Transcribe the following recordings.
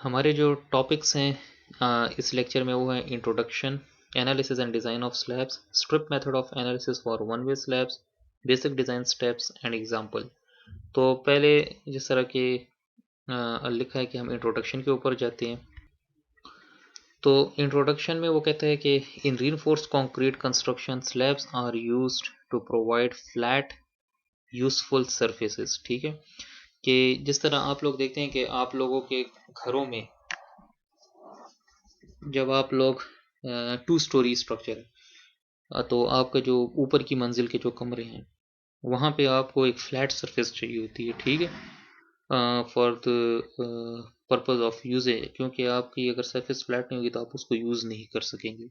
हमारे जो टॉपिक्स हैं इस लेक्चर में वो है introduction, analysis and design of slabs, strip method of analysis for one way slabs, basic design steps and example. तो पहले जिस तरह के लिखा है कि हम इंट्रोडक्शन के ऊपर जाते हैं। तो इंट्रोडक्शन में वो कहता है कि in reinforced concrete construction slabs are used to provide flat useful surfaces. ठीक है, कि जिस तरह आप लोग देखते हैं कि आप लोगों के घरों में जब आप लोग 2 स्टोरी स्ट्रक्चर है, तो आपका जो ऊपर की मंजिल के जो कमरे हैं वहाँ पे आपको एक फ्लैट सरफेस चाहिए होती है। ठीक है, for the purpose of usages, क्योंकि आपकी अगर सरफेस फ्लैट नहीं होगी तो आप उसको यूज़ नहीं कर सकेंगे।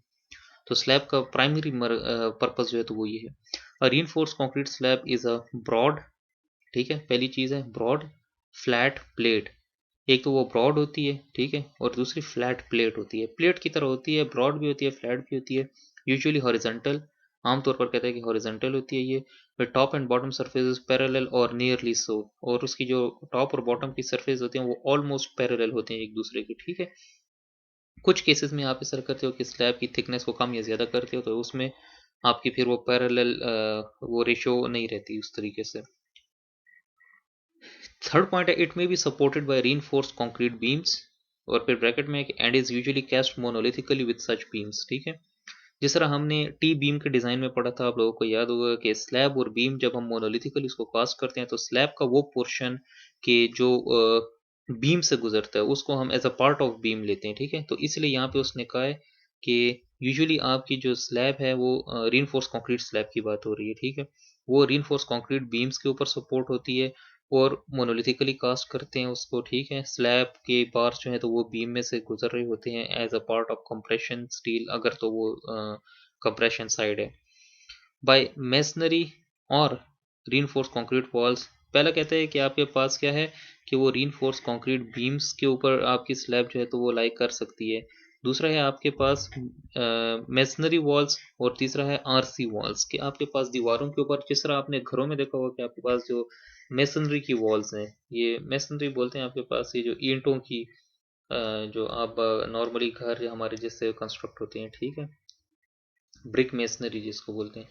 तो स्लैब का प्राइमरी पर्पज जो है तो वो ये है। A reinforce concrete slab is a broad, ठीक है, पहली चीज़ है ब्रॉड फ्लैट प्लेट। एक तो वो ब्रॉड होती है, ठीक है, और दूसरी फ्लैट प्लेट होती है। प्लेट की तरह होती है, ब्रॉड भी होती है, फ्लैट भी होती है। यूजुअली हॉरिजॉन्टल, आमतौर पर कहते हैं कि हॉरिजॉन्टल होती है ये। With top and bottom surfaces parallel और नियरली सो, और उसकी जो टॉप और बॉटम की सरफेस होती हैं वो ऑलमोस्ट पैरेलल होते हैं एक दूसरे के। ठीक है, कुछ केसेस में आप इस तरह करते हो कि स्लैब की थिकनेस को कम या ज़्यादा करते हो, तो उसमें आपकी फिर वो पैरेलल वो रेशो नहीं रहती उस तरीके से। थर्ड पॉइंट है, it may be supported by reinforced concrete beams, और फिर ब्रैकेट में and is usually cast monolithically with such beams. ठीक है, जिस तरह हमने टी बीम के डिजाइन में पढ़ा था, आप लोगों को याद होगा कि स्लैब और बीम जब हम मोनोलिथिकली उसको कास्ट करते हैं तो स्लैब का वो पोर्शन के जो बीम से गुजरता है उसको हम as a part of beam लेते हैं। ठीक है, तो इसलिए यहाँ पे उसने कहा है कि यूजुअली आपकी जो स्लैब है वो रीइंफोर्स कंक्रीट स्लैब की बात हो रही है। ठीक है, वो रीइंफोर्स कंक्रीट बीम्स के ऊपर सपोर्ट होती है और मोनोलिथिकली कास्ट करते हैं उसको। ठीक है, स्लैब के बार्स जो है तो वो बीम में से गुजर रहे होते हैं as a part of compression steel, अगर तो वो कंप्रेशन साइड है। बाय मेसनरी और रीइंफोर्स कंक्रीट वॉल्स, पहला कहते हैं कि आपके पास क्या है कि वो रीइंफोर्स कंक्रीट बीम्स के ऊपर आपकी स्लैब जो है तो वो लाई कर सकती है। दूसरा है आपके पास मेसनरी वॉल्स, और तीसरा है आरसी वॉल्स, कि आपके पास दीवारों के ऊपर, जिस तरह आपने घरों में देखा होगा कि आपके पास जो मेसनरी की वॉल्स हैं, ये मेसनरी बोलते हैं आपके पास, ये जो ईंटों की जो आप नॉर्मली घर हमारे जिससे कंस्ट्रक्ट होते हैं, ठीक है, ब्रिक मेसनरी जिसको बोलते हैं,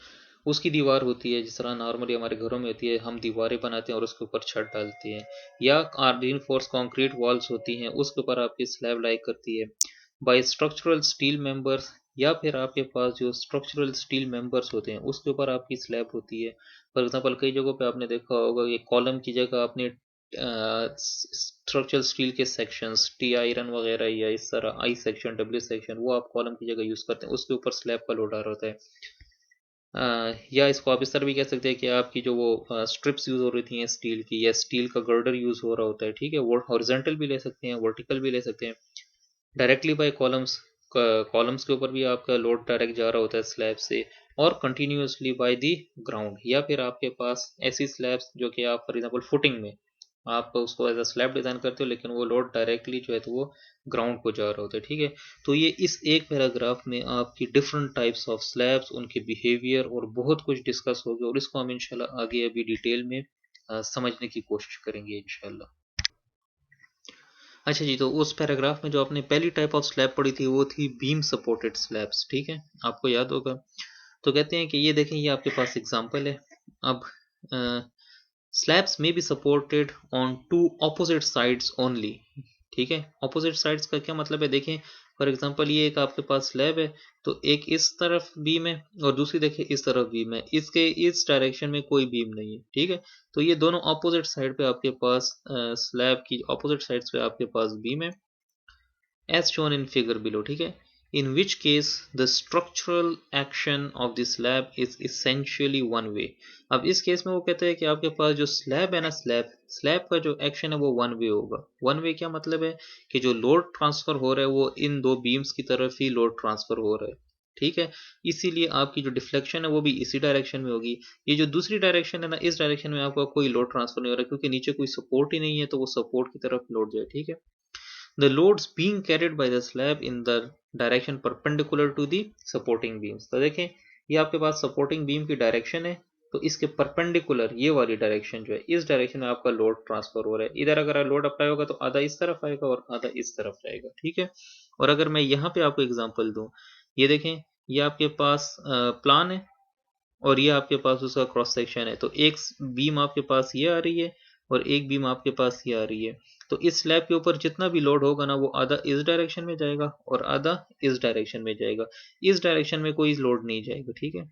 उसकी दीवार होती है, जिस तरह नॉर्मली हमारे घरों में होती है, हम दीवारें बनाते हैं और उसके ऊपर छत डालते हैं। या रीइंफोर्स कंक्रीट वॉल्स होती हैं, उसके ऊपर आपकी स्लैब लाई करती है। बाय स्ट्रक्चरल स्टील मेंबर्स, या फिर आपके पास जो स्ट्रक्चरल स्टील मेंबर्स होते हैं उसके ऊपर आपकी स्लैब होती है। फॉर एग्जांपल कई जगहों पे आपने देखा होगा कि कॉलम की जगह आपने स्ट्रक्चरल स्टील के सेक्शंस, टी आयरन वगैरह, या इस तरह आई सेक्शन, डब्ल्यू सेक्शन, वो आप कॉलम की जगह यूज करते हैं, उसके ऊपर स्लैब का लोड आ रहा होता है। या इसको आप इस तरह भी कह सकते हैं कि आपकी जो वो स्ट्रिप्स यूज हो रही थी स्टील की, या स्टील का गर्डर यूज हो रहा होता है। ठीक है, वो हॉरिजॉन्टल भी ले सकते हैं, वर्टिकल भी ले सकते हैं। डायरेक्टली बाय कॉलम्स, कॉलम्स के ऊपर भी आपका लोड डायरेक्ट जा रहा होता है स्लैब से, और कंटिन्यूसली बाय द ग्राउंड, या फिर आपके पास ऐसी स्लैब्स जो कि आप फॉर एग्जांपल फुटिंग में आप उसको एज अ स्लैब डिजाइन करते हो, लेकिन वो लोड डायरेक्टली जो है तो वो ग्राउंड को जा रहा होता है। ठीक है, तो ये इस एक पैराग्राफ में आपकी डिफरेंट टाइप्स ऑफ स्लैब्स, उनके बिहेवियर और बहुत कुछ डिस्कस हो गया, और इसको हम इंशाल्लाह आगे अभी डिटेल में समझने की कोशिश करेंगे इंशाल्लाह। अच्छा जी, तो उस पैराग्राफ में जो आपने पहली टाइप ऑफ स्लैब पढ़ी थी वो थी बीम सपोर्टेड स्लैब्स। ठीक है, आपको याद होगा। तो कहते हैं कि ये देखें, ये आपके पास एग्जांपल है। अब स्लैब्स में be supported on two opposite sides only. ठीक है, ऑपोजिट साइड्स का क्या मतलब है, देखें फॉर एग्जांपल ये एक आपके पास स्लैब है, तो एक इस तरफ बीम है और दूसरी देखिए इस तरफ बीम है, इसके इस डायरेक्शन में कोई बीम नहीं है। ठीक है, तो ये दोनों ऑपोजिट साइड पे आपके पास स्लैब की ऑपोजिट साइड्स पे आपके पास बीम है, as shown in figure below। ठीक है, in which case the structural action of the slab is essentially one way। अब इस केस में वो कहते हैं कि आपके पास जो स्लैब है ना, स्लैब का जो एक्शन है वो वन वे होगा। वन वे क्या मतलब है कि जो लोड ट्रांसफर हो रहा है वो इन दो बीम्स की तरफ ही लोड ट्रांसफर हो रहा है। ठीक है, इसीलिए आपकी जो डिफ्लेक्शन है वो भी इसी डायरेक्शन में होगी। ये जो दूसरी डायरेक्शन है ना, इस डायरेक्शन में आपका कोई लोड ट्रांसफर नहीं हो रहा, क्योंकि नीचे कोई सपोर्ट ही नहीं है, तो वो सपोर्ट की तरफ लोड जाए। ठीक है, the loads being carried by the slab in the direction perpendicular to the supporting beams। तो देखें, ये आपके पास सपोर्टिंग बीम की डायरेक्शन है, तो इसके परपेंडिकुलर ये वाली डायरेक्शन जो है, इस डायरेक्शन में आपका लोड ट्रांसफर हो रहा है। इधर अगर लोड अप्लाई होगा तो आधा इस तरफ आएगा और आधा इस तरफ जाएगा, ठीक है। और अगर मैं यहाँ पे आपको एग्जांपल दूं, ये देखें, ये आपके पास प्लान है और ये आपके पास उसका क्रॉस सेक्शन है। तो एक बीम आपके पास ये आ रही है और एक बीम आपके पास ये आ रही है। तो इस स्लैब के ऊपर जितना भी लोड होगा ना, वो आधा इस डायरेक्शन में जाएगा और आधा इस डायरेक्शन में जाएगा। इस डायरेक्शन में कोई लोड नहीं जाएगा, ठीक है।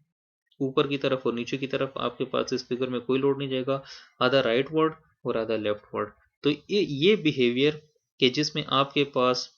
ऊपर की तरफ और नीचे की तरफ आपके पास इस फिगर में कोई लोड नहीं जाएगा, आधा राइट वर्ड और आधा लेफ्ट वर्ड। तो ये बिहेवियर के जिसमें आपके पास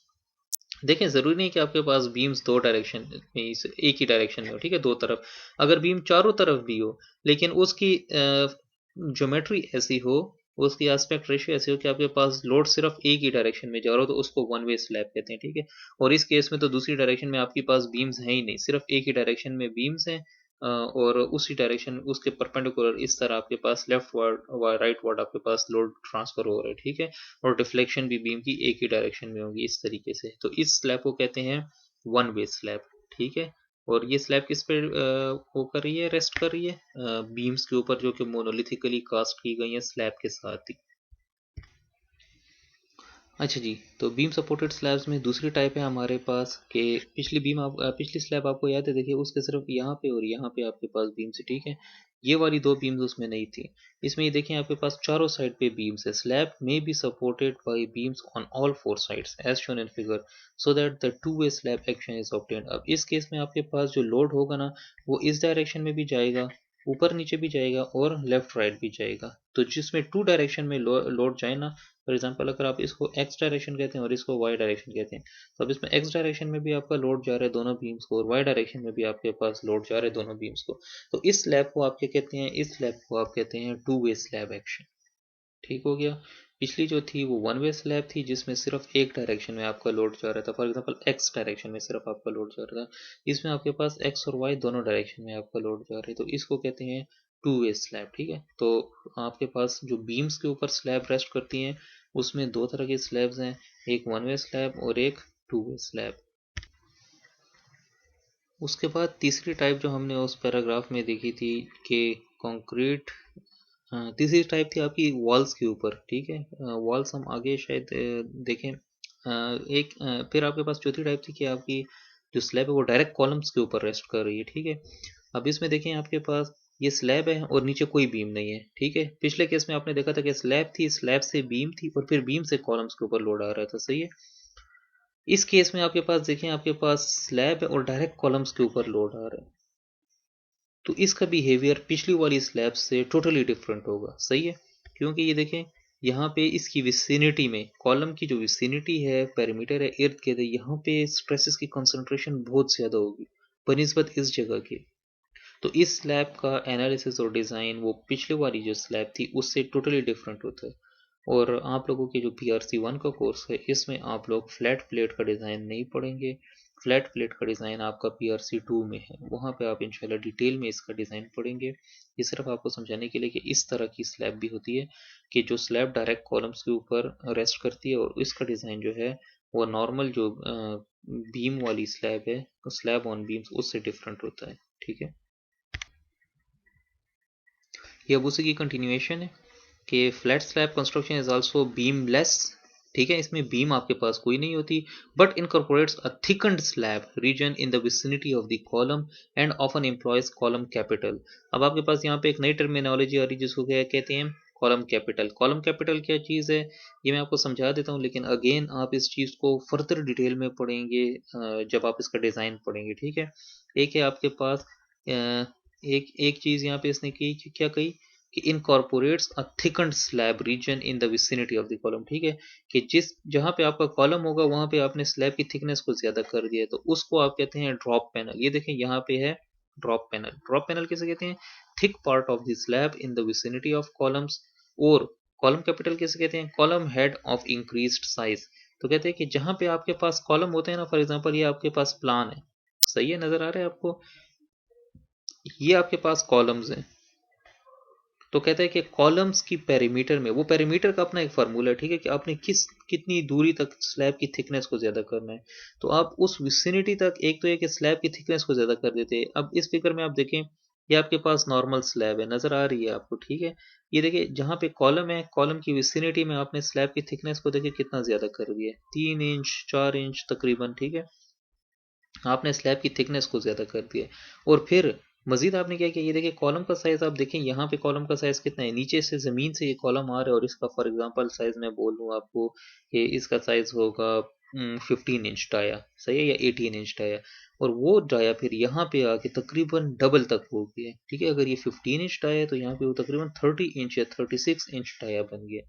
देखें, जरूरी नहीं कि आपके पास बीम्स दो डायरेक्शन में एक ही डायरेक्शन में हो, ठीक है, दो तरफ। अगर बीम चारों तरफ भी हो लेकिन उसकी ज्योमेट्री ऐसी हो, उसकी एस्पेक्ट रेशियो ऐसी हो कि आपके पास लोड सिर्फ एक ही डायरेक्शन में जा रहा हो, तो उसको वन वे स्लैब कहते हैं, ठीक है। और इस केस में तो दूसरी डायरेक्शन में आपके पास बीम्स है ही नहीं, सिर्फ एक ही डायरेक्शन में बीम्स हैं, और उसी डायरेक्शन उसके परपेंडिकुलर इस तरह आपके पास लेफ्ट वर्ड राइट वर्ड आपके पास लोड ट्रांसफर हो रहा है, ठीक है। और डिफ्लेक्शन भी बीम की एक ही डायरेक्शन में होगी इस तरीके से। तो इस स्लैब को कहते हैं वन वे स्लैब, ठीक है। और ये स्लैब किस पे वो कर रही है, रेस्ट कर रही है, बीम्स के ऊपर जो कि मोनोलिथिकली कास्ट की गई है स्लैब के साथ ही। अच्छा जी, तो बीम सपोर्टेड स्लैब्स में दूसरी टाइप है हमारे पास कि पिछली स्लैब आपको याद है, देखिए उसके सिर्फ यहाँ पे और यहाँ पे आपके पास बीम्स है, ठीक है। ये वाली दो बीम्स उसमें नहीं थी। इसमें ये देखिए आपके पास चारों साइड पे बीम्स है। Slab may be supported by beams on all four sides as shown in figure so that the two way slab action is obtained. अब इस केस में आपके पास जो लोड होगा ना, वो इस डायरेक्शन में भी जाएगा, ऊपर नीचे भी जाएगा और लेफ्ट राइट भी जाएगा। तो जिसमें टू डायरेक्शन में लोड जाए ना, फॉर एग्जाम्पल अगर आप इसको एक्स डायरेक्शन कहते हैं और इसको वाई डायरेक्शन कहते हैं, तो अब इसमें एक्स डायरेक्शन में भी आपका लोड जा रहा है दोनों बीम्स को, और वाई डायरेक्शन में भी आपके पास लोड जा रहा है दोनों बीम्स को। तो इस स्लैब को आप क्या कहते हैं, इस स्लैब को आप कहते हैं टू वे स्लैब एक्शन। ठीक हो गया। पिछली जो थी वो वन वे स्लैब थी जिसमें सिर्फ एक डायरेक्शन में आपका लोड जा रहा था, फॉर एग्जांपल एक्स डायरेक्शन में सिर्फ आपका लोड जा रहा था। इसमें आपके पास एक्स और वाई दोनों डायरेक्शन में आपका लोड जा रहा है, तो इसको कहते हैं टू वे स्लैब, ठीक है। तो आपके पास जो बीम्स के ऊपर स्लैब रेस्ट करती हैं उसमें दो तरह के स्लैब्स हैं, एक वन वे स्लैब और एक टू वे स्लैब। उसके बाद तीसरी टाइप जो हमने उस पैराग्राफ में देखी थी कि कंक्रीट, तीसरी टाइप थी आपकी वॉल्स के ऊपर, ठीक है। वॉल्स हम आगे शायद देखें। फिर आपके पास चौथी टाइप थी कि आपकी जो स्लैब है वो डायरेक्ट कॉलम्स के ऊपर रेस्ट कर रही है, ठीक है। अब इसमें देखें आपके पास ये स्लैब है और नीचे कोई बीम नहीं है, ठीक है। पिछले केस में आपने देखा था कि स्लैब थी, स्लैब से बीम थी और फिर बीम से कॉलम्स के ऊपर लोड आ रहा था, सही है। इस केस में आपके पास देखें, आपके पास स्लैब है और डायरेक्ट कॉलम्स के ऊपर लोड आ रहा है। तो इसका बिहेवियर पिछली वाली स्लैब से टोटली डिफरेंट होगा, सही है। क्योंकि ये देखें, यहाँ पे इसकी विसिनिटी में, कॉलम की जो विसिनिटी है, पेरीमीटर है इर्द गिर्द, यहाँ पे स्ट्रेसेस की कंसंट्रेशन बहुत ज़्यादा होगी बनिस्बत इस जगह के। तो इस स्लैब का एनालिसिस और डिज़ाइन वो पिछले वाली जो स्लैब थी उससे टोटली डिफरेंट होता है। और आप लोगों के जो PRC 1 का कोर्स है इसमें आप लोग फ्लैट प्लेट का डिज़ाइन नहीं पढ़ेंगे। फ्लैट प्लेट का डिज़ाइन आपका PRC 2 में है, वहाँ पे आप इंशाल्लाह डिटेल में इसका डिज़ाइन पढ़ेंगे। ये सिर्फ आपको समझाने के लिए कि इस तरह की स्लैब भी होती है कि जो स्लैब डायरेक्ट कॉलम्स के ऊपर रेस्ट करती है, और इसका डिज़ाइन जो है वो नॉर्मल जो बीम वाली स्लैब है, स्लैब ऑन बीम्स, उससे डिफरेंट होता है, ठीक है। ये अब उसी की कंटिन्यूएशन है कि flat slab construction is also beamless, ठीक है। इसमें बीम आपके पास कोई नहीं होती, but incorporates a thickened slab region in the vicinity of the column and often employs column capital. अब आपके पास यहाँ पे एक नई टर्मिनोलॉजी आ रही है जिसको क्या कहते हैं, कॉलम कैपिटल। कॉलम कैपिटल क्या चीज़ है ये मैं आपको समझा देता हूँ, लेकिन अगेन आप इस चीज़ को फर्दर डिटेल में पढ़ेंगे जब आप इसका डिज़ाइन पढ़ेंगे, ठीक है। एक है आपके पास एक एक चीज़ यहाँ पे इसने की क्या कही कि incorporates a thickened slab region in the vicinity of the column, ठीक है। कि जिस जहाँ पे आपका कॉलम होगा वहाँ पे आपने स्लैब की थिकनेस को ज्यादा कर दिया है, तो उसको आप कहते हैं ड्रॉप पैनल। ये देखें यहाँ पे है ड्रॉप पैनल। ड्रॉप पैनल किसे कहते हैं, thick part of the slab in the vicinity of columns. और कॉलम कैपिटल किसे कहते हैं, column head of increased size. तो कहते हैं कि जहाँ पे आपके पास कॉलम होते हैं ना, फॉर एग्जाम्पल ये आपके पास प्लान है, सही है, नजर आ रहा है आपको, ये आपके पास कॉलम्स हैं। तो कहता है कि कॉलम्स की पेरीमीटर में, वो पेरीमीटर का अपना एक फार्मूला है, ठीक है, कि आपने कितनी दूरी तक स्लैब की थिकनेस को ज्यादा करना है। तो आप उस विसिनिटी तक, एक तो ये कि स्लैब की थिकनेस को ज्यादा कर देते हैं। अब इस फिगर में आप देखें ये आपके पास नॉर्मल स्लैब है, नजर आ रही है आपको, ठीक है। ये देखिए जहाँ पे कॉलम है, कॉलम की विसिनिटी में आपने स्लैब की थिकनेस को देखिए कितना ज्यादा कर दिया है, 3 इंच 4 इंच तकरीबन, ठीक है। आपने स्लैब की थिकनेस को ज़्यादा कर दिया है। और फिर मजीद आपने क्या किया, ये देखिए कॉलम का साइज आप देखें, यहाँ पे कॉलम का साइज कितना है, नीचे से ज़मीन से ये कॉलम आ रहा है और इसका फॉर एग्जांपल साइज मैं बोल दूँ आपको कि इसका साइज होगा 15 इंच डाया, सही है, या 18 इंच डाया। और वो डाया फिर यहाँ पे आके तकरीबन डबल तक हो गया है, ठीक है। अगर ये 15 इंच डाया है तो यहाँ पे वो तकरीबन 30 इंच या 36 इंच डाया बन गया।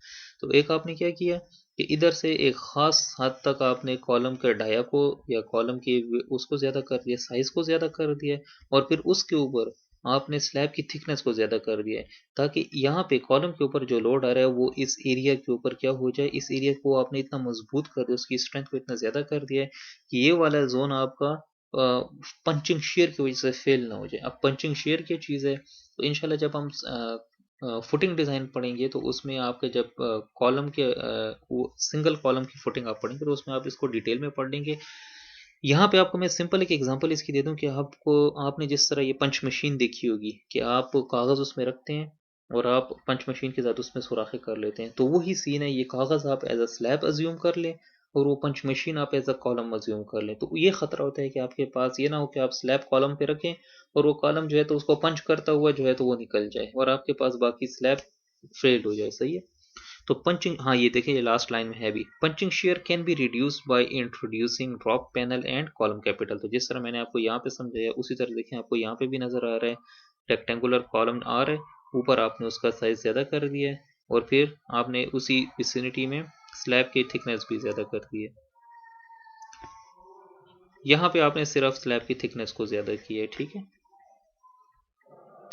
तो एक आपने क्या किया कि इधर से एक ख़ास हद तक आपने कॉलम के डाया को या कॉलम की उसको ज़्यादा कर दिया, साइज़ को ज़्यादा कर दिया, और फिर उसके ऊपर आपने स्लैब की थिकनेस को ज़्यादा कर दिया है, ताकि यहाँ पे कॉलम के ऊपर जो लोड आ रहा है वो इस एरिया के ऊपर क्या हो जाए, इस एरिया को आपने इतना मजबूत कर दिया, उसकी स्ट्रेंथ को इतना ज़्यादा कर दिया है कि ये वाला जोन आपका पंचिंग शेयर की वजह से फेल ना हो जाए। अब पंचिंग शेयर क्या चीज़ है, तो इंशाल्लाह जब हम फुटिंग डिज़ाइन पढ़ेंगे तो उसमें आपके जब कॉलम के वो सिंगल कॉलम की फुटिंग आप पढ़ेंगे तो उसमें आप इसको डिटेल में पढ़ लेंगे। यहाँ पे आपको मैं सिंपल एक एग्जांपल इसकी दे दूं कि आपको, आपने जिस तरह ये पंच मशीन देखी होगी कि आप कागज़ उसमें रखते हैं और आप पंच मशीन के साथ उसमें सुराखें कर लेते हैं, तो वही सीन है, ये कागज़ आप एज अ स्लैब अज्यूम कर लें और वो पंच मशीन आप एज अ कॉलम अज्यूम कर लें। तो ये खतरा होता है कि आपके पास ये ना हो कि आप स्लैब कॉलम पे रखें और वो कॉलम जो है तो उसको पंच करता हुआ जो है तो वो निकल जाए और आपके पास बाकी स्लैब फेल हो जाए, सही है। तो पंचिंग, हाँ ये देखिए ये लास्ट लाइन में है भी, punching share can be reduced by introducing drop panel and column capital. तो जिस तरह मैंने आपको यहाँ पे समझाया उसी तरह देखें आपको यहाँ पे भी नजर आ रहा है, रेक्टेंगुलर कॉलम आ रहा है, ऊपर आपने उसका साइज ज़्यादा कर दिया है और फिर आपने उसी विसिनिटी में स्लैब की थिकनेस भी ज़्यादा कर दी है। यहाँ पे आपने सिर्फ स्लैब की थिकनेस को ज़्यादा किया है, ठीक है।